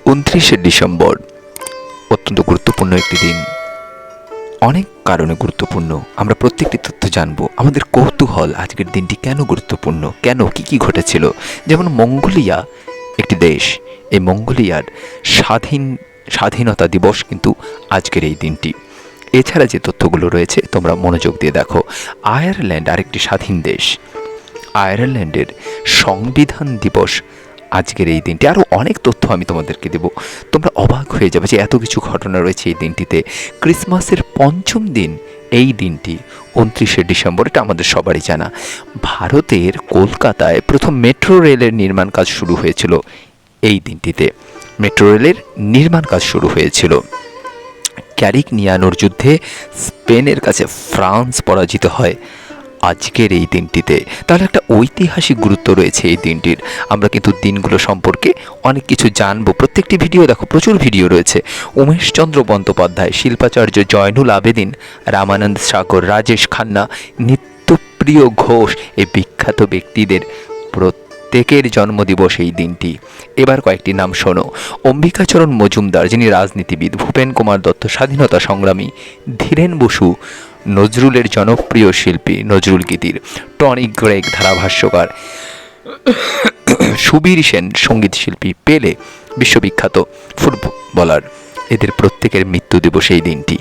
29শে December অত্যন্ত গুরুত্বপূর্ণ একটি দিন। অনেক কারণে গুরুত্বপূর্ণ, আমরা প্রত্যেকটি তথ্য জানবো। আমাদের কৌতূহল আজকের দিনটি কেন গুরুত্বপূর্ণ, কেন কি কি ঘটেছিল। যেমন মঙ্গোলিয়া একটি দেশ, এই মঙ্গোলিয়ার স্বাধীনতা দিবস কিন্তু আজকের এই দিনটি। এছাড়া যে তথ্যগুলো রয়েছে তোমরা মনোযোগ দিয়ে দেখো। আয়ারল্যান্ড আরেকটি স্বাধীন দেশ, আয়ারল্যান্ডের সংবিধান দিবস আজকের এই দিনটি। আরও অনেক তথ্য আমি তোমাদেরকে দেব, তোমরা অবাক হয়ে যাবে যে এত কিছু ঘটনা রয়েছে এই দিনটিতে। ক্রিসমাসের পঞ্চম দিন এই দিনটি 29শে ডিসেম্বর, এটা আমাদের সবারই জানা। ভারতের কলকাতায় প্রথম মেট্রো রেলের নির্মাণ কাজ শুরু হয়েছিল এই দিনটিতে। মেট্রো রেলের নির্মাণ কাজ শুরু হয়েছিল। ক্যারিক নিয়ানোর যুদ্ধে স্পেনের কাছে ফ্রান্স পরাজিত হয় আজকের এই দিনটিতে। তাহলে একটা ঐতিহাসিক গুরুত্ব রয়েছে এই দিনটির। আমরা কিন্তু দিনগুলো সম্পর্কে অনেক কিছু জানবো। প্রত্যেকটি ভিডিও দেখো, প্রচুর ভিডিও রয়েছে। উমেশচন্দ্র বন্দ্যোপাধ্যায়, শিল্পাচার্য জয়নুল আবেদিন, রামানন্দ সাগর, রাজেশ খান্না, নিত্যপ্রিয় ঘোষ, এই বিখ্যাত ব্যক্তিদের প্রত্যেকের জন্মদিবস এই দিনটি। এবার কয়েকটি নাম শোনো। অম্বিকাচরণ মজুমদার, যিনি রাজনীতিবিদ, ভূপেন কুমার দত্ত, স্বাধীনতা সংগ্রামী, ধীরেন বসু, নজরুলের জনপ্রিয় শিল্পী নজরুল গীতির, টনি গ্রেগ ধারাভাষ্যকার, সুবীর সেন সঙ্গীত শিল্পী, পেলে বিশ্ববিখ্যাত ফুটবলার, এদের প্রত্যেকের মৃত্যু দিবস এই দিনটি।